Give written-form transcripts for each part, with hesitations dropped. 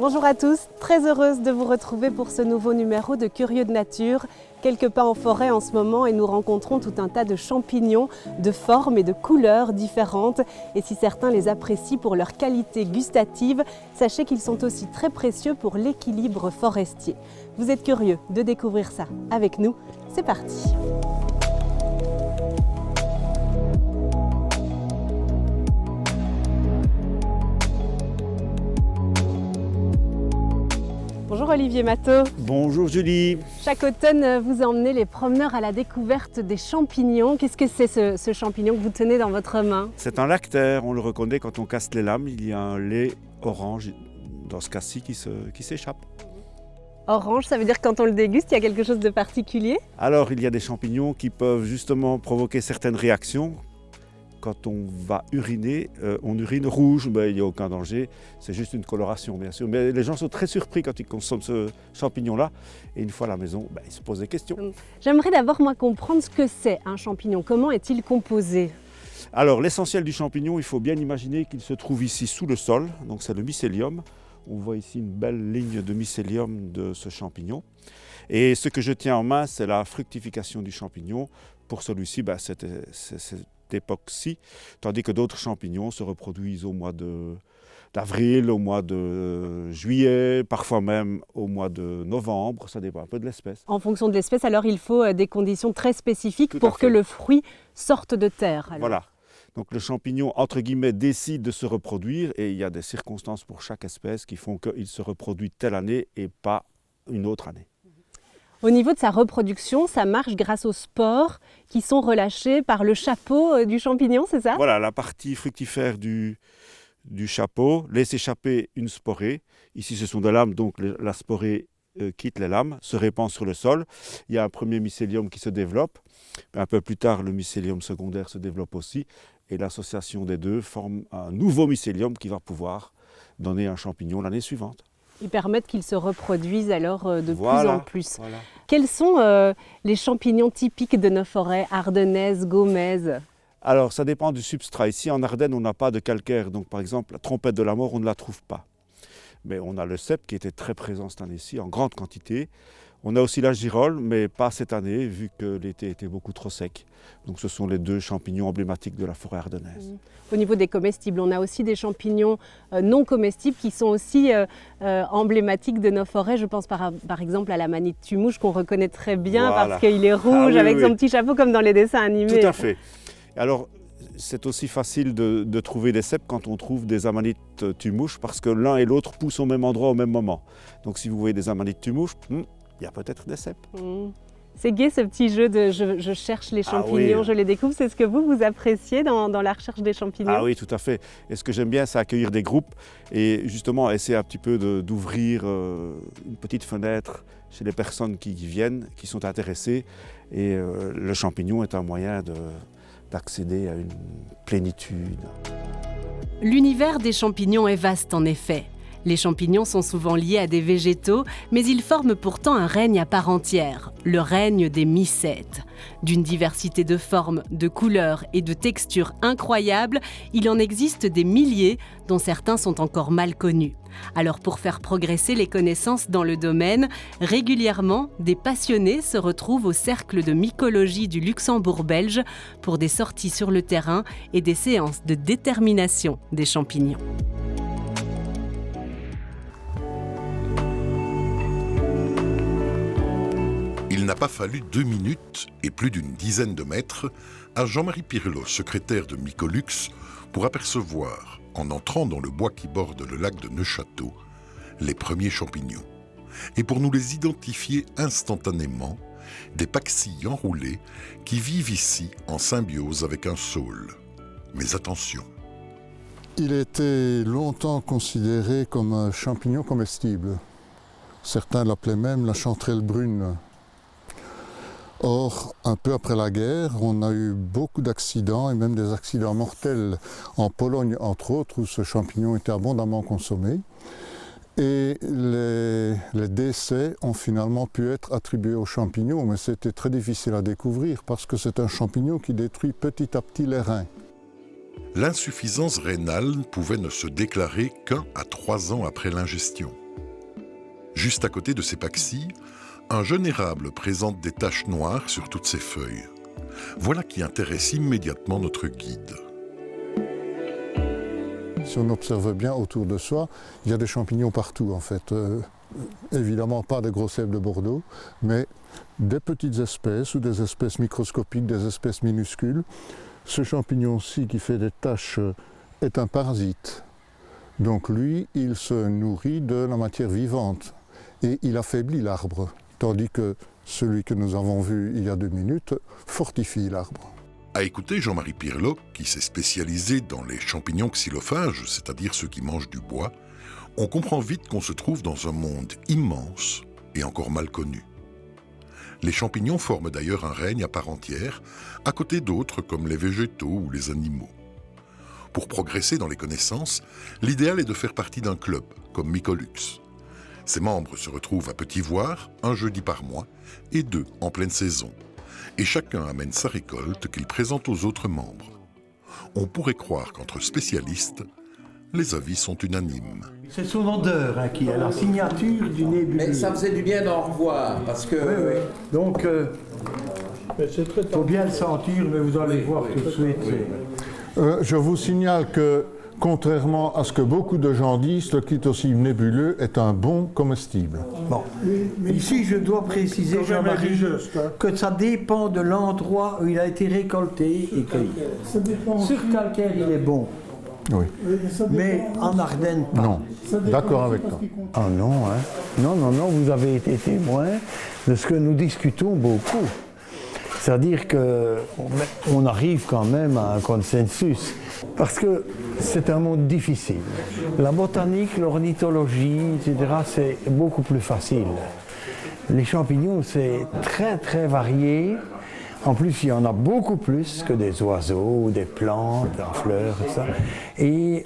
Bonjour à tous, très heureuse de vous retrouver pour ce nouveau numéro de Curieux de Nature. Quelques pas en forêt en ce moment et nous rencontrons tout un tas de champignons de formes et de couleurs différentes. Et si certains les apprécient pour leur qualité gustative, sachez qu'ils sont aussi très précieux pour l'équilibre forestier. Vous êtes curieux de découvrir ça avec nous? C'est parti! Bonjour Olivier Matteau. Bonjour Julie. Chaque automne, vous emmenez les promeneurs à la découverte des champignons. Qu'est-ce que c'est ce champignon que vous tenez dans votre main? C'est un lactaire, on le reconnaît quand on casse les lames. Il y a un lait orange dans ce cas-ci qui s'échappe. Orange, ça veut dire que quand on le déguste, il y a quelque chose de particulier? Alors il y a des champignons qui peuvent justement provoquer certaines réactions. Quand on va uriner, on urine rouge, mais il n'y a aucun danger, c'est juste une coloration bien sûr. Mais les gens sont très surpris quand ils consomment ce champignon-là. Et une fois à la maison, ils se posent des questions. J'aimerais d'abord moi comprendre ce que c'est un champignon. Comment est-il composé? Alors l'essentiel du champignon, il faut bien imaginer qu'il se trouve ici sous le sol, donc c'est le mycélium. On voit ici une belle ligne de mycélium de ce champignon. Et ce que je tiens en main, c'est la fructification du champignon. Pour celui-ci, c'est époque-ci, tandis que d'autres champignons se reproduisent au mois d'avril, au mois de juillet, parfois même au mois de novembre, ça dépend un peu de l'espèce. En fonction de l'espèce, alors il faut des conditions très spécifiques pour que le fruit sorte de terre. Alors. Voilà, donc le champignon, entre guillemets, décide de se reproduire et il y a des circonstances pour chaque espèce qui font qu'il se reproduit telle année et pas une autre année. Au niveau de sa reproduction, ça marche grâce aux spores qui sont relâchés par le chapeau du champignon, c'est ça? Voilà, la partie fructifère du chapeau laisse échapper une sporée. Ici, ce sont des lames, donc la sporée quitte les lames, se répand sur le sol. Il y a un premier mycélium qui se développe. Un peu plus tard, le mycélium secondaire se développe aussi. Et l'association des deux forme un nouveau mycélium qui va pouvoir donner un champignon l'année suivante. Ils permettent qu'ils se reproduisent alors de plus en plus. Voilà. Quels sont les champignons typiques de nos forêts ardennaises, gaumaises? Alors, ça dépend du substrat. Ici, en Ardennes, on n'a pas de calcaire. Donc, par exemple, la trompette de la mort, on ne la trouve pas. Mais on a le cèpe qui était très présent cette année-ci, en grande quantité. On a aussi la girole, mais pas cette année, vu que l'été était beaucoup trop sec. Donc ce sont les deux champignons emblématiques de la forêt ardennaise. Au niveau des comestibles, on a aussi des champignons non comestibles qui sont aussi emblématiques de nos forêts. Je pense par exemple à la manite tumouche qu'on reconnaît très bien parce qu'il est rouge avec son petit chapeau comme dans les dessins animés. Tout à fait. Alors, c'est aussi facile de trouver des cèpes quand on trouve des amanites tumouches parce que l'un et l'autre poussent au même endroit au même moment. Donc si vous voyez des amanites tumouches, il y a peut-être des cèpes. C'est gai ce petit jeu de je cherche les champignons, je les découvre. C'est ce que vous appréciez dans la recherche des champignons? Ah oui, tout à fait. Et ce que j'aime bien, c'est accueillir des groupes et justement essayer un petit peu d'ouvrir une petite fenêtre chez les personnes qui viennent, qui sont intéressées. Et le champignon est un moyen d'accéder à une plénitude. L'univers des champignons est vaste en effet. Les champignons sont souvent liés à des végétaux, mais ils forment pourtant un règne à part entière, le règne des mycètes. D'une diversité de formes, de couleurs et de textures incroyables, il en existe des milliers, dont certains sont encore mal connus. Alors pour faire progresser les connaissances dans le domaine, régulièrement, des passionnés se retrouvent au cercle de mycologie du Luxembourg belge pour des sorties sur le terrain et des séances de détermination des champignons. Il n'a pas fallu 2 minutes et plus d'une dizaine de mètres à Jean-Marie Pirlot, secrétaire de Mycolux, pour apercevoir, en entrant dans le bois qui borde le lac de Neufchâteau, les premiers champignons. Et pour nous les identifier instantanément, des paxilles enroulées qui vivent ici en symbiose avec un saule. Mais attention. Il était longtemps considéré comme un champignon comestible. Certains l'appelaient même la chanterelle brune. Or, un peu après la guerre, on a eu beaucoup d'accidents et même des accidents mortels en Pologne, entre autres, où ce champignon était abondamment consommé. Et les décès ont finalement pu être attribués aux champignons, mais c'était très difficile à découvrir parce que c'est un champignon qui détruit petit à petit les reins. L'insuffisance rénale pouvait ne se déclarer qu'1 à 3 ans après l'ingestion. Juste à côté de ces paxilles, un jeune érable présente des taches noires sur toutes ses feuilles. Voilà qui intéresse immédiatement notre guide. Si on observe bien autour de soi, il y a des champignons partout en fait. Évidemment pas des gros cèpes de Bordeaux, mais des petites espèces ou des espèces microscopiques, des espèces minuscules. Ce champignon-ci qui fait des taches est un parasite. Donc lui, il se nourrit de la matière vivante et il affaiblit l'arbre. Tandis que celui que nous avons vu il y a 2 minutes fortifie l'arbre. À écouter Jean-Marie Pirlot, qui s'est spécialisé dans les champignons xylophages, c'est-à-dire ceux qui mangent du bois, on comprend vite qu'on se trouve dans un monde immense et encore mal connu. Les champignons forment d'ailleurs un règne à part entière, à côté d'autres comme les végétaux ou les animaux. Pour progresser dans les connaissances, l'idéal est de faire partie d'un club, comme Mycolux. Ses membres se retrouvent à Petit-Voire, un jeudi par mois, et 2 en pleine saison. Et chacun amène sa récolte qu'il présente aux autres membres. On pourrait croire qu'entre spécialistes, les avis sont unanimes. C'est son odeur qui est la signature du nébuleux. Mais ça faisait du bien d'en revoir, parce que... Oui, oui. Donc, il faut bien le sentir, mais vous allez voir tout de suite. Je vous signale que, contrairement à ce que beaucoup de gens disent, le clitocide nébuleux est un bon comestible. Bon, ici je dois préciser, Jean-Marie, que ça dépend de l'endroit où il a été récolté et cueilli. Sur calcaire, il est bon. Oui. Mais en Ardennes, pas. Non, d'accord avec toi. Ah non, hein. Non, vous avez été témoin de ce que nous discutons beaucoup. C'est-à-dire qu'on arrive quand même à un consensus, parce que c'est un monde difficile. La botanique, l'ornithologie, etc., c'est beaucoup plus facile. Les champignons, c'est très très varié. En plus, il y en a beaucoup plus que des oiseaux, des plantes, des fleurs, et ça. Et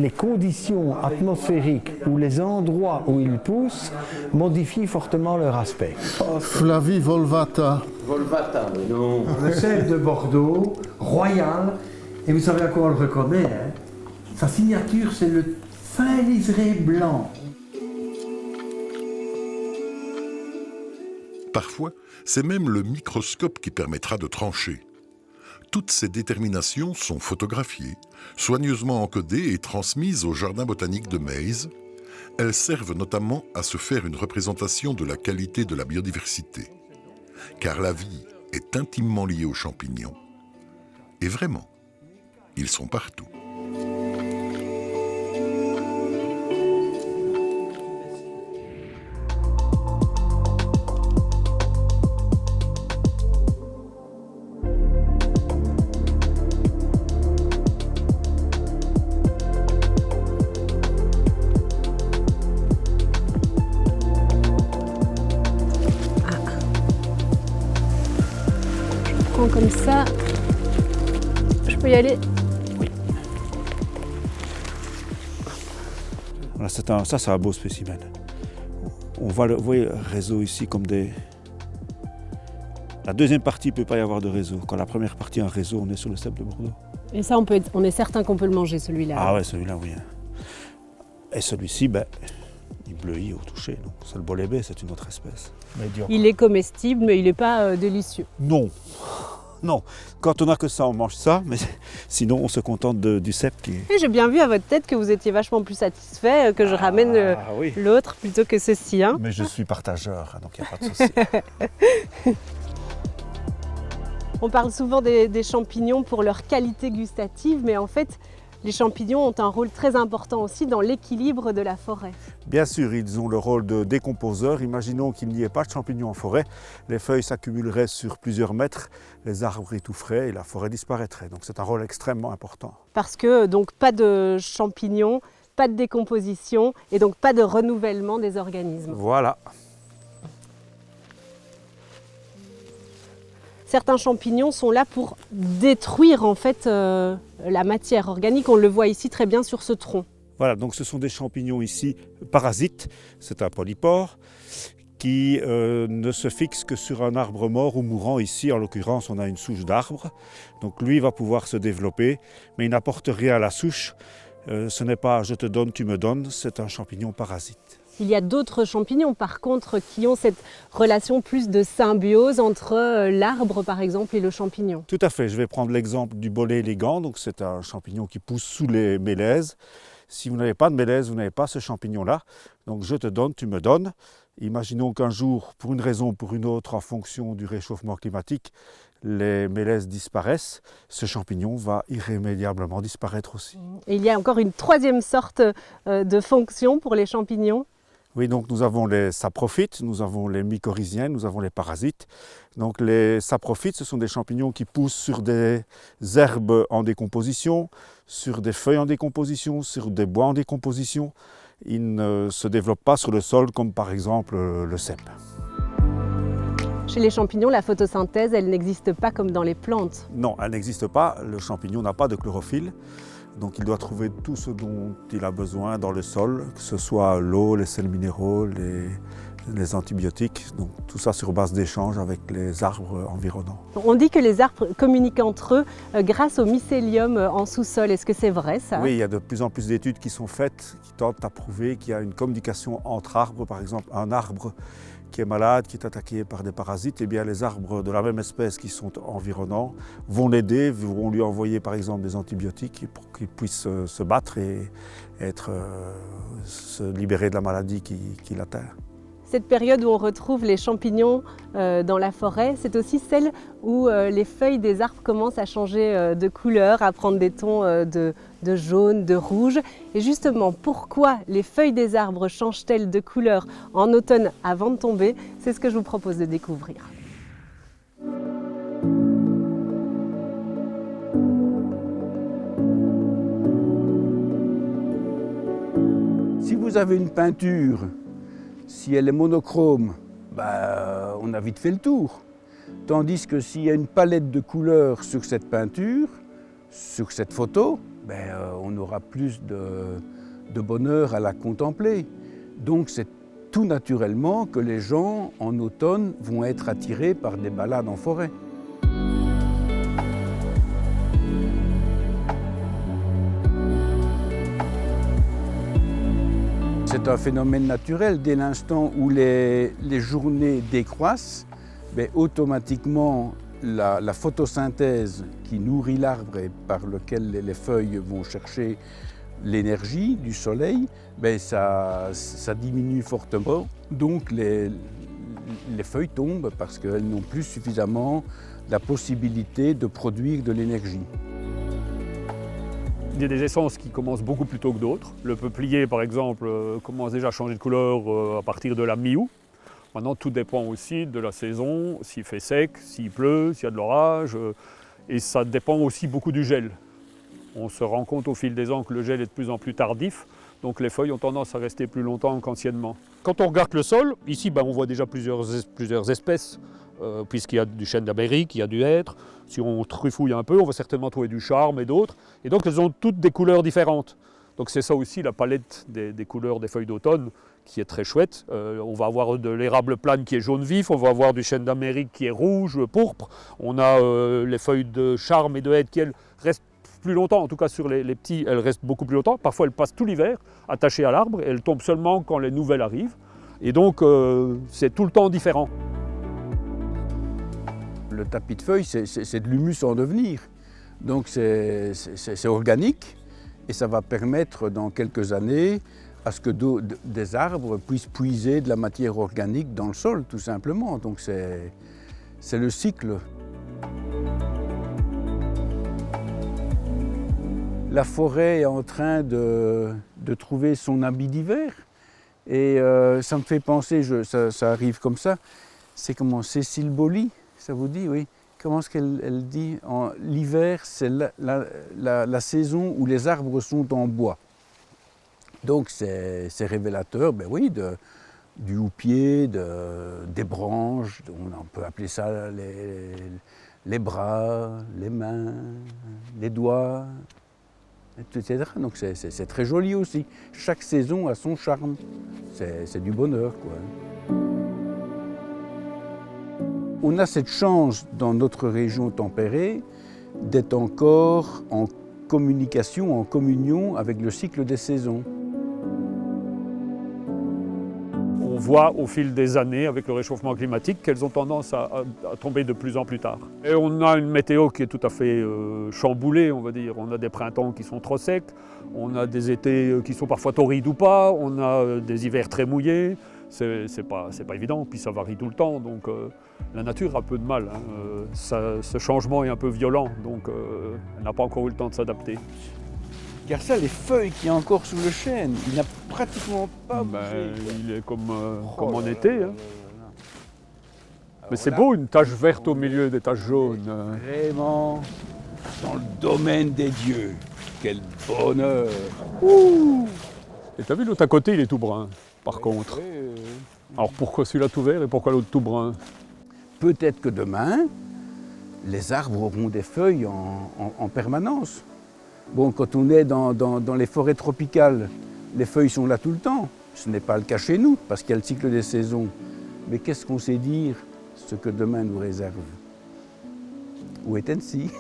les conditions atmosphériques ou les endroits où ils poussent modifient fortement leur aspect. Flavie Volvata. Volvata, non. Le sel de Bordeaux, royal, et vous savez à quoi on le reconnaît, hein? Sa signature, c'est le fin liseré blanc. Parfois, c'est même le microscope qui permettra de trancher. Toutes ces déterminations sont photographiées, soigneusement encodées et transmises au Jardin botanique de Meyze. Elles servent notamment à se faire une représentation de la qualité de la biodiversité. Car la vie est intimement liée aux champignons. Et vraiment, ils sont partout. Comme ça, je peux y aller. Oui. Voilà, ça c'est un beau spécimen. On voit le réseau ici comme des... La deuxième partie, il ne peut pas y avoir de réseau. Quand la première partie est un réseau, on est sur le cèpe de Bordeaux. Et ça, on est certain qu'on peut le manger, celui-là. Ah ouais, celui-là, oui. Et celui-ci, il bleuit au toucher. C'est le bolébé, c'est une autre espèce. Il est comestible, mais il n'est pas délicieux. Non. Non, quand on n'a que ça, on mange ça, mais sinon on se contente du cèpe qui... Et j'ai bien vu à votre tête que vous étiez vachement plus satisfait que je ramène oui. l'autre plutôt que ceci. Hein. Mais je suis partageur, donc il n'y a pas de souci. On parle souvent des champignons pour leur qualité gustative, mais en fait, les champignons ont un rôle très important aussi dans l'équilibre de la forêt. Bien sûr, ils ont le rôle de décomposeurs. Imaginons qu'il n'y ait pas de champignons en forêt. Les feuilles s'accumuleraient sur plusieurs mètres, les arbres étoufferaient et la forêt disparaîtrait. Donc c'est un rôle extrêmement important. Parce que donc pas de champignons, pas de décomposition et donc pas de renouvellement des organismes. Voilà. Certains champignons sont là pour détruire en fait la matière organique. On le voit ici très bien sur ce tronc. Voilà, donc ce sont des champignons ici parasites. C'est un polypore qui ne se fixe que sur un arbre mort ou mourant. Ici, en l'occurrence, on a une souche d'arbre. Donc lui va pouvoir se développer, mais il n'apporte rien à la souche. Ce n'est pas « je te donne, tu me donnes », c'est un champignon parasite. Il y a d'autres champignons, par contre, qui ont cette relation plus de symbiose entre l'arbre, par exemple, et le champignon. Tout à fait. Je vais prendre l'exemple du bolet élégant. Donc, c'est un champignon qui pousse sous les mélèzes. Si vous n'avez pas de mélèzes, vous n'avez pas ce champignon-là. Donc, je te donne, tu me donnes. Imaginons qu'un jour, pour une raison ou pour une autre, en fonction du réchauffement climatique, les mélèzes disparaissent. Ce champignon va irrémédiablement disparaître aussi. Et il y a encore une troisième sorte de fonction pour les champignons. Oui, donc nous avons les saprophytes, nous avons les mycorhiziens, nous avons les parasites. Donc les saprophytes, ce sont des champignons qui poussent sur des herbes en décomposition, sur des feuilles en décomposition, sur des bois en décomposition. Ils ne se développent pas sur le sol comme par exemple le cèpe. Chez les champignons, la photosynthèse, elle n'existe pas comme dans les plantes. Non, elle n'existe pas. Le champignon n'a pas de chlorophylle. Donc il doit trouver tout ce dont il a besoin dans le sol, que ce soit l'eau, les sels minéraux, les antibiotiques, donc tout ça sur base d'échanges avec les arbres environnants. On dit que les arbres communiquent entre eux grâce au mycélium en sous-sol. Est-ce que c'est vrai ça? Oui, il y a de plus en plus d'études qui sont faites, qui tentent à prouver qu'il y a une communication entre arbres. Par exemple, un arbre qui est malade, qui est attaqué par des parasites, eh bien les arbres de la même espèce qui sont environnants vont l'aider, vont lui envoyer par exemple des antibiotiques pour qu'il puisse se battre et se libérer de la maladie qui l'atteint. Cette période où on retrouve les champignons dans la forêt, c'est aussi celle où les feuilles des arbres commencent à changer de couleur, à prendre des tons de jaune, de rouge. Et justement, pourquoi les feuilles des arbres changent-elles de couleur en automne avant de tomber? C'est ce que je vous propose de découvrir. Si vous avez une peinture, si elle est monochrome, on a vite fait le tour. Tandis que s'il y a une palette de couleurs sur cette peinture, sur cette photo, on aura plus de bonheur à la contempler. Donc c'est tout naturellement que les gens, en automne, vont être attirés par des balades en forêt. C'est un phénomène naturel. Dès l'instant où les journées décroissent, automatiquement la photosynthèse qui nourrit l'arbre et par lequel les feuilles vont chercher l'énergie du soleil, ça diminue fortement. Donc les feuilles tombent parce qu'elles n'ont plus suffisamment la possibilité de produire de l'énergie. Il y a des essences qui commencent beaucoup plus tôt que d'autres. Le peuplier, par exemple, commence déjà à changer de couleur à partir de la mi-août. Maintenant, tout dépend aussi de la saison, s'il fait sec, s'il pleut, s'il y a de l'orage. Et ça dépend aussi beaucoup du gel. On se rend compte au fil des ans que le gel est de plus en plus tardif, donc les feuilles ont tendance à rester plus longtemps qu'anciennement. Quand on regarde le sol, ici on voit déjà plusieurs espèces, puisqu'il y a du chêne d'Amérique, il y a du hêtre. Si on trufouille un peu, on va certainement trouver du charme et d'autres. Et donc elles ont toutes des couleurs différentes. Donc c'est ça aussi la palette des couleurs des feuilles d'automne qui est très chouette. On va avoir de l'érable plane qui est jaune vif, on va avoir du chêne d'Amérique qui est rouge, pourpre. On a les feuilles de charme et de hêtre qui elles restent plus longtemps, en tout cas sur les petits, elles restent beaucoup plus longtemps. Parfois elles passent tout l'hiver attachées à l'arbre et elles tombent seulement quand les nouvelles arrivent. Et donc c'est tout le temps différent. Le tapis de feuilles, c'est de l'humus en devenir. Donc c'est organique et ça va permettre dans quelques années à ce que des arbres puissent puiser de la matière organique dans le sol, tout simplement. Donc c'est le cycle. La forêt est en train de trouver son habit d'hiver. Et ça me fait penser, ça arrive comme ça, c'est comment Cécile Boly, ça vous dit, oui. Comment est-ce qu'elle dit? L'hiver, c'est la saison où les arbres sont en bois. Donc c'est révélateur, du houppier, des branches, on peut appeler ça les bras, les mains, les doigts, etc. Donc c'est très joli aussi. Chaque saison a son charme. C'est du bonheur, quoi. On a cette chance dans notre région tempérée d'être encore en communication, en communion avec le cycle des saisons. On voit au fil des années, avec le réchauffement climatique, qu'elles ont tendance à tomber de plus en plus tard. Et on a une météo qui est tout à fait chamboulée, on va dire. On a des printemps qui sont trop secs, on a des étés qui sont parfois torrides ou pas, on a des hivers très mouillés. C'est pas évident, puis ça varie tout le temps, donc la nature a un peu de mal. Ce changement est un peu violent, donc elle n'a pas encore eu le temps de s'adapter. Car ça, les feuilles qu'il y a encore sous le chêne, il n'a pratiquement pas bougé. Il est comme en été. Hein. Mais c'est beau, une tache verte au milieu des taches jaunes. Vraiment dans le domaine des dieux. Quel bonheur! Ouh. Et t'as vu l'autre à côté, il est tout brun, par contre. Alors pourquoi celui-là tout vert et pourquoi l'autre tout brun? Peut-être que demain, les arbres auront des feuilles en permanence. Bon, quand on est dans les forêts tropicales, les feuilles sont là tout le temps. Ce n'est pas le cas chez nous, parce qu'il y a le cycle des saisons. Mais qu'est-ce qu'on sait dire ce que demain nous réserve? Wait and see.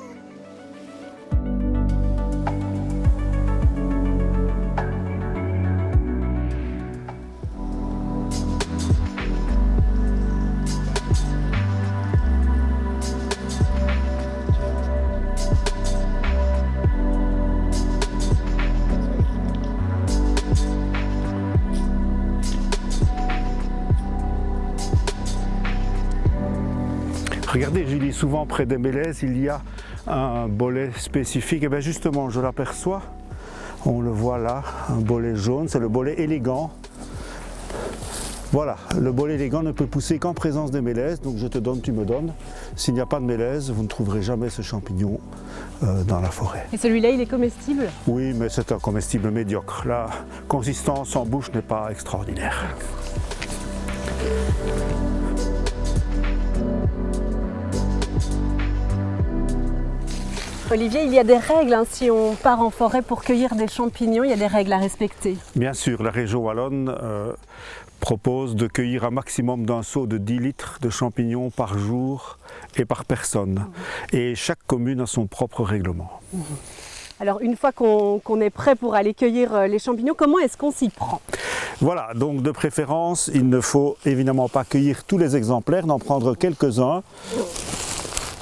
Regardez Julie, souvent près des mélèzes, il y a un bolet spécifique. Et bien justement, je l'aperçois, on le voit là, un bolet jaune, c'est le bolet élégant. Voilà, le bolet élégant ne peut pousser qu'en présence des mélèzes, donc je te donne, tu me donnes. S'il n'y a pas de mélèzes, vous ne trouverez jamais ce champignon dans la forêt. Et celui-là, il est comestible? Oui, mais c'est un comestible médiocre. La consistance en bouche n'est pas extraordinaire. Olivier, il y a des règles, hein, si on part en forêt pour cueillir des champignons, il y a des règles à respecter. Bien sûr, la région wallonne propose de cueillir un maximum d'un seau de 10 litres de champignons par jour et par personne. Et chaque commune a son propre règlement. Alors une fois qu'on est prêt pour aller cueillir les champignons, comment est-ce qu'on s'y prend? Voilà, donc de préférence, il ne faut évidemment pas cueillir tous les exemplaires, d'en prendre quelques-uns.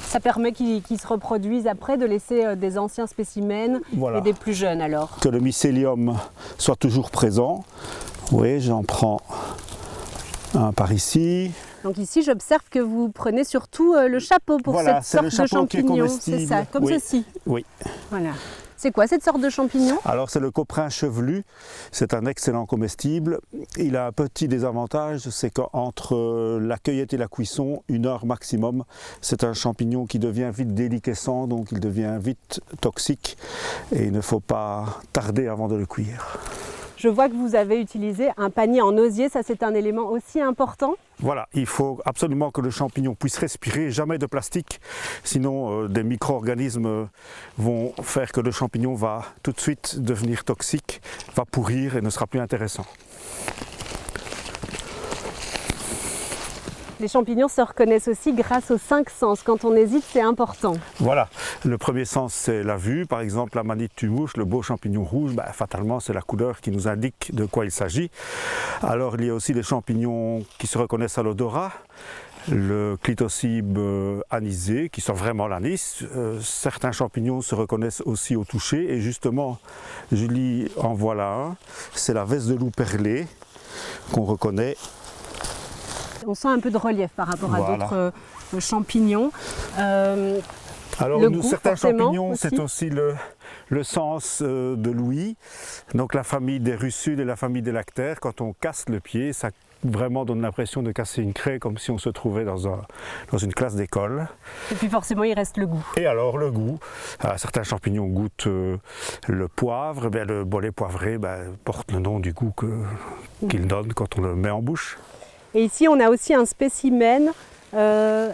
Ça permet qu'ils se reproduisent après, de laisser des anciens spécimens et des plus jeunes alors. Que le mycélium soit toujours présent. Oui, j'en prends un par ici. Donc ici, j'observe que vous prenez surtout le chapeau pour cette sorte de champignon. C'est ça, comme ceci. Oui. Voilà. C'est quoi cette sorte de champignon? Alors c'est le coprin chevelu, c'est un excellent comestible. Il a un petit désavantage, c'est qu'entre la cueillette et la cuisson, 1 heure maximum, c'est un champignon qui devient vite déliquescent, donc il devient vite toxique et il ne faut pas tarder avant de le cuire. Je vois que vous avez utilisé un panier en osier, ça c'est un élément aussi important. Voilà, il faut absolument que le champignon puisse respirer, jamais de plastique, sinon des micro-organismes vont faire que le champignon va tout de suite devenir toxique, va pourrir et ne sera plus intéressant. Les champignons se reconnaissent aussi grâce aux 5 sens. Quand on hésite, c'est important. Voilà, le premier sens c'est la vue. Par exemple, la manite tumouche, le beau champignon rouge, fatalement c'est la couleur qui nous indique de quoi il s'agit. Alors il y a aussi les champignons qui se reconnaissent à l'odorat. Le clitocybe anisé, qui sent vraiment l'anis. Certains champignons se reconnaissent aussi au toucher. Et justement, Julie en voilà un. C'est la veste de loup perlée qu'on reconnaît. On sent un peu de relief par rapport à d'autres champignons. Alors certains champignons, c'est aussi le sens de l'ouïe. Donc la famille des russules et la famille des lactaires, quand on casse le pied, ça vraiment donne l'impression de casser une craie comme si on se trouvait dans une classe d'école. Et puis forcément il reste le goût. Et alors le goût, certains champignons goûtent le poivre, le bolet poivré porte le nom du goût qu'il donne quand on le met en bouche. Et ici, on a aussi un spécimen, un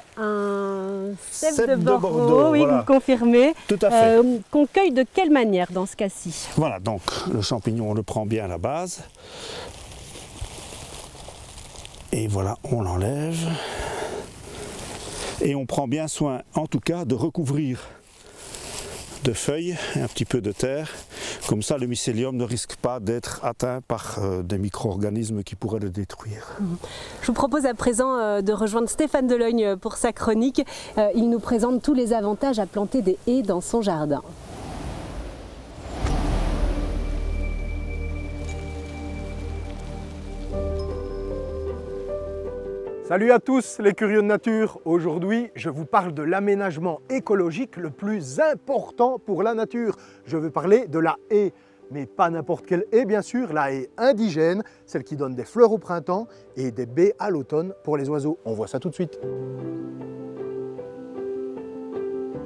cèpe de Bordeaux, oui, voilà. Vous confirmez. Tout à fait. Qu'on cueille de quelle manière dans ce cas-ci? Voilà, donc le champignon, on le prend bien à la base. Et voilà, on l'enlève. Et on prend bien soin, en tout cas, de recouvrir de feuilles et un petit peu de terre. Comme ça, le mycélium ne risque pas d'être atteint par des micro-organismes qui pourraient le détruire. Je vous propose à présent de rejoindre Stéphane Delogne pour sa chronique. Il nous présente tous les avantages à planter des haies dans son jardin. Salut à tous les curieux de nature. Aujourd'hui, je vous parle de l'aménagement écologique le plus important pour la nature. Je veux parler de la haie, mais pas n'importe quelle haie bien sûr, la haie indigène, celle qui donne des fleurs au printemps et des baies à l'automne pour les oiseaux. On voit ça tout de suite.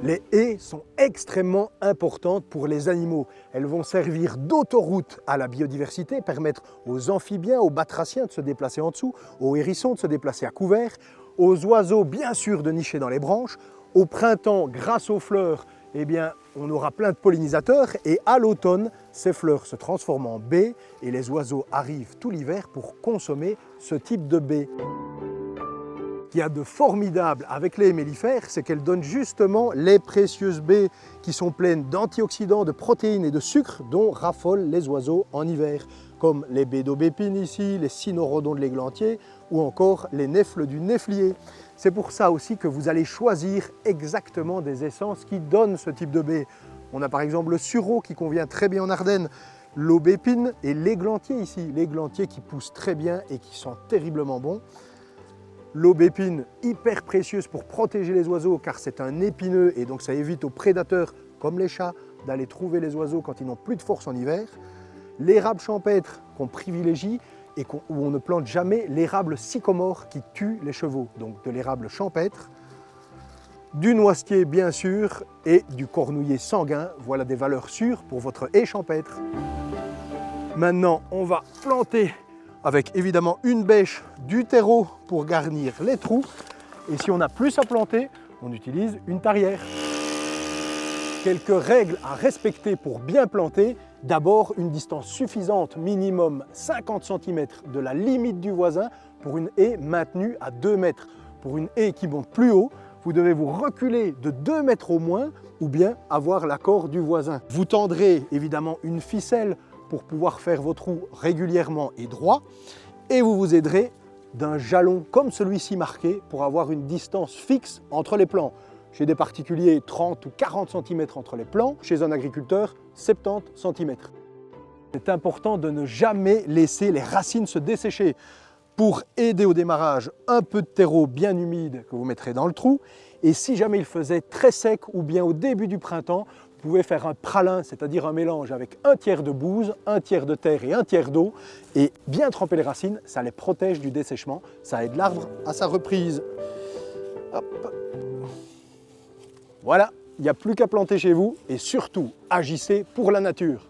Les haies sont extrêmement importantes pour les animaux. Elles vont servir d'autoroute à la biodiversité, permettre aux amphibiens, aux batraciens de se déplacer en dessous, aux hérissons de se déplacer à couvert, aux oiseaux bien sûr de nicher dans les branches. Au printemps, grâce aux fleurs, eh bien, on aura plein de pollinisateurs et à l'automne, ces fleurs se transforment en baies et les oiseaux arrivent tout l'hiver pour consommer ce type de baies. Ce qu'il y a de formidable avec les haies mellifères, c'est qu'elles donnent justement les précieuses baies qui sont pleines d'antioxydants, de protéines et de sucre dont raffolent les oiseaux en hiver, comme les baies d'aubépine ici, les cynorhodons de l'églantier ou encore les nèfles du néflier. C'est pour ça aussi que vous allez choisir exactement des essences qui donnent ce type de baies. On a par exemple le sureau qui convient très bien en Ardennes, l'aubépine et l'églantier ici, l'églantier qui pousse très bien et qui sent terriblement bon. L'aubépine, hyper précieuse pour protéger les oiseaux car c'est un épineux et donc ça évite aux prédateurs comme les chats d'aller trouver les oiseaux quand ils n'ont plus de force en hiver. L'érable champêtre qu'on privilégie et où on ne plante jamais l'érable sycomore qui tue les chevaux, donc de l'érable champêtre. Du noisetier bien sûr et du cornouiller sanguin, voilà des valeurs sûres pour votre haie champêtre. Maintenant on va planter avec évidemment une bêche, du terreau pour garnir les trous. Et si on a plus à planter, on utilise une tarière. Quelques règles à respecter pour bien planter. D'abord, une distance suffisante, minimum 50 cm de la limite du voisin pour une haie maintenue à 2 mètres. Pour une haie qui monte plus haut, vous devez vous reculer de 2 mètres au moins ou bien avoir l'accord du voisin. Vous tendrez évidemment une ficelle pour pouvoir faire vos trous régulièrement et droit et vous vous aiderez d'un jalon comme celui-ci marqué pour avoir une distance fixe entre les plants. Chez des particuliers, 30 ou 40 cm entre les plants, chez un agriculteur, 70 cm. C'est important de ne jamais laisser les racines se dessécher. Pour aider au démarrage, un peu de terreau bien humide que vous mettrez dans le trou et si jamais il faisait très sec ou bien au début du printemps, vous pouvez faire un pralin, c'est-à-dire un mélange avec un tiers de bouse, un tiers de terre et un tiers d'eau et bien tremper les racines, ça les protège du dessèchement, ça aide l'arbre à sa reprise. Hop. Voilà, il n'y a plus qu'à planter chez vous et surtout agissez pour la nature.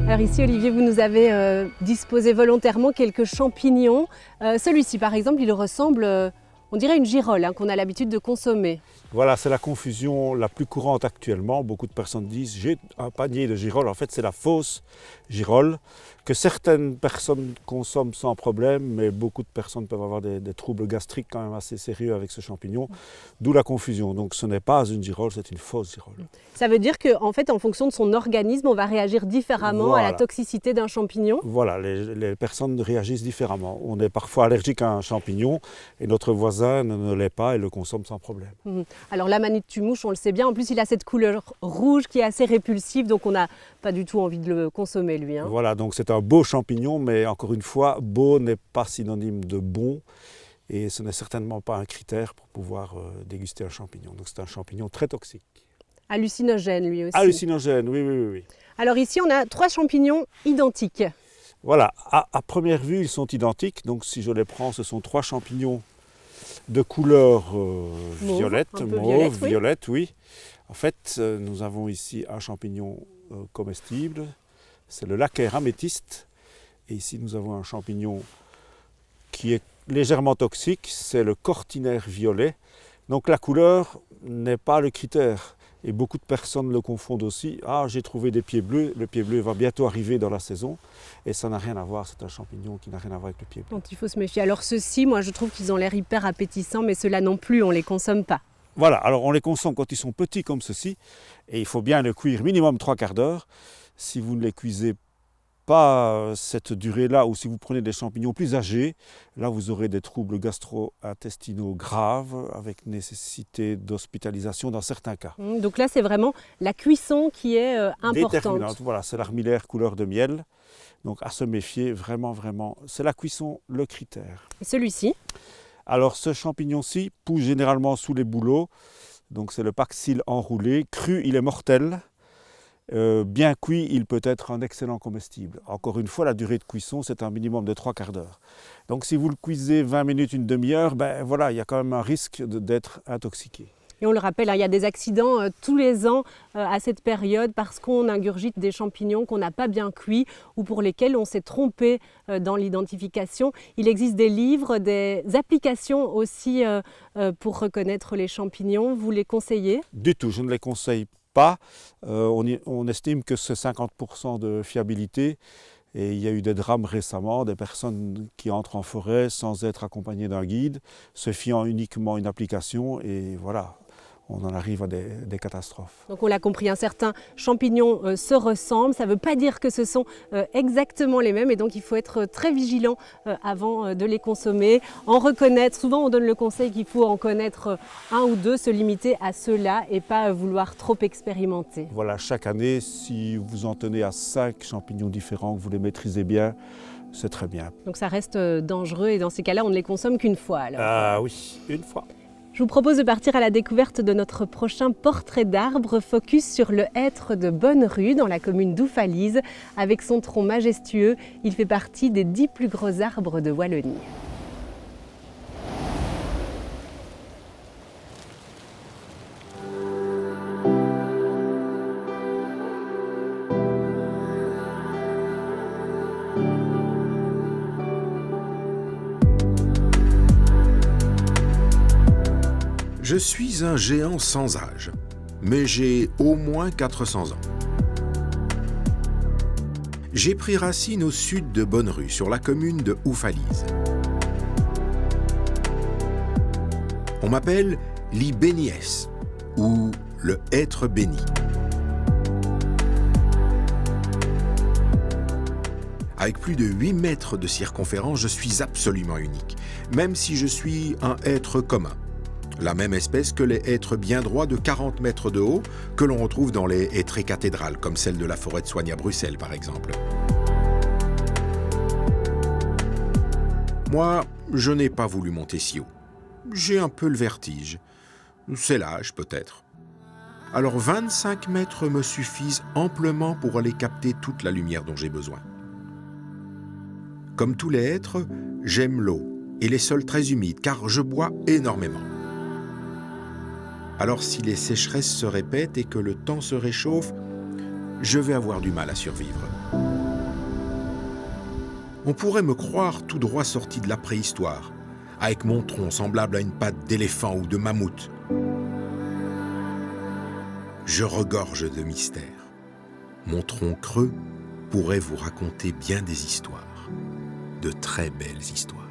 Alors ici, Olivier, vous nous avez disposé volontairement quelques champignons. Celui-ci, par exemple, il ressemble, on dirait une girole qu'on a l'habitude de consommer. Voilà, c'est la confusion la plus courante actuellement. Beaucoup de personnes disent « j'ai un panier de girolles ». En fait, c'est la fausse girole que certaines personnes consomment sans problème, mais beaucoup de personnes peuvent avoir des troubles gastriques quand même assez sérieux avec ce champignon, d'où la confusion. Donc ce n'est pas une girole, c'est une fausse girole. Ça veut dire qu'en fait, en fonction de son organisme, on va réagir différemment à la toxicité d'un champignon? Voilà, les personnes réagissent différemment. On est parfois allergique à un champignon et notre voisin ne l'est pas et le consomme sans problème. Alors la manite tue mouche, on le sait bien, en plus il a cette couleur rouge qui est assez répulsive, donc on n'a pas du tout envie de le consommer lui. Voilà, donc c'est un beau champignon, mais encore une fois, beau n'est pas synonyme de bon et ce n'est certainement pas un critère pour pouvoir déguster un champignon. Donc c'est un champignon très toxique. Hallucinogène lui aussi. Hallucinogène, oui. Alors ici on a 3 champignons identiques. Voilà, à première vue ils sont identiques, donc si je les prends, ce sont 3 champignons de couleur violette, oui. En fait, nous avons ici un champignon comestible, c'est le Laccaire améthyste. Et ici, nous avons un champignon qui est légèrement toxique, c'est le cortinaire violet. Donc la couleur n'est pas le critère. Et beaucoup de personnes le confondent aussi. Ah, j'ai trouvé des pieds bleus, le pied bleu va bientôt arriver dans la saison. Et ça n'a rien à voir, c'est un champignon qui n'a rien à voir avec le pied bleu. Donc il faut se méfier. Alors ceux-ci, moi je trouve qu'ils ont l'air hyper appétissants, mais ceux-là non plus, on ne les consomme pas. Voilà, alors on les consomme quand ils sont petits comme ceci. Et il faut bien le cuire minimum 3/4 d'heure. Si vous ne les cuisez pas cette durée-là, ou si vous prenez des champignons plus âgés, là vous aurez des troubles gastro-intestinaux graves avec nécessité d'hospitalisation dans certains cas. Donc là c'est vraiment la cuisson qui est importante. Déterminante, voilà, c'est l'armillaire couleur de miel. Donc à se méfier, vraiment, vraiment, c'est la cuisson le critère. Et celui-ci? Alors ce champignon-ci pousse généralement sous les bouleaux, donc c'est le paxille enroulé. Cru, il est mortel. Bien cuit, il peut être un excellent comestible. Encore une fois, la durée de cuisson, c'est un minimum de 3/4 d'heure. Donc si vous le cuisez 20 minutes, une demi-heure, ben voilà, il y a quand même un risque d'être intoxiqué. Et on le rappelle, il y a des accidents tous les ans à cette période parce qu'on ingurgite des champignons qu'on n'a pas bien cuits ou pour lesquels on s'est trompé dans l'identification. Il existe des livres, des applications aussi pour reconnaître les champignons. Vous les conseillez? Du tout, je ne les conseille pas. On estime que c'est 50% de fiabilité. Et il y a eu des drames récemment, des personnes qui entrent en forêt sans être accompagnées d'un guide, se fiant uniquement à une application et voilà, on en arrive à des catastrophes. Donc on l'a compris, certains champignons se ressemblent, ça ne veut pas dire que ce sont exactement les mêmes et donc il faut être très vigilant avant de les consommer, en reconnaître, souvent on donne le conseil qu'il faut en connaître un ou deux, se limiter à ceux-là et pas vouloir trop expérimenter. Voilà, chaque année, si vous en tenez à 5 champignons différents, que vous les maîtrisez bien, c'est très bien. Donc ça reste dangereux et dans ces cas-là, on ne les consomme qu'une fois alors. Ah oui, une fois. Je vous propose de partir à la découverte de notre prochain portrait d'arbre, focus sur le hêtre de Bonnerue, dans la commune d'Oufalise. Avec son tronc majestueux, il fait partie des 10 plus gros arbres de Wallonie. Je suis un géant sans âge, mais j'ai au moins 400 ans. J'ai pris racine au sud de Bonnerue, sur la commune de Oufalise. On m'appelle l'Ibéniès, ou le hêtre béni. Avec plus de 8 mètres de circonférence, je suis absolument unique, même si je suis un hêtre commun. La même espèce que les hêtres bien droits de 40 mètres de haut que l'on retrouve dans les hêtrées cathédrales, comme celle de la forêt de Soignes à Bruxelles par exemple. Moi, je n'ai pas voulu monter si haut. J'ai un peu le vertige. C'est l'âge peut-être. Alors 25 mètres me suffisent amplement pour aller capter toute la lumière dont j'ai besoin. Comme tous les hêtres, j'aime l'eau et les sols très humides car je bois énormément. Alors si les sécheresses se répètent et que le temps se réchauffe, je vais avoir du mal à survivre. On pourrait me croire tout droit sorti de la préhistoire, avec mon tronc semblable à une patte d'éléphant ou de mammouth. Je regorge de mystères. Mon tronc creux pourrait vous raconter bien des histoires, de très belles histoires.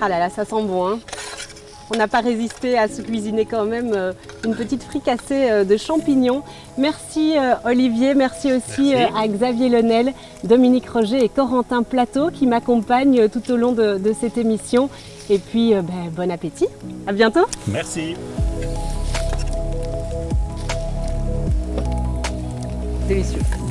Ah là là, ça sent bon, hein. On n'a pas résisté à se cuisiner quand même une petite fricassée de champignons. Merci Olivier, merci aussi à Xavier Lenel, Dominique Roger et Corentin Plateau qui m'accompagnent tout au long de cette émission. Et puis bon appétit, à bientôt. Merci. Délicieux.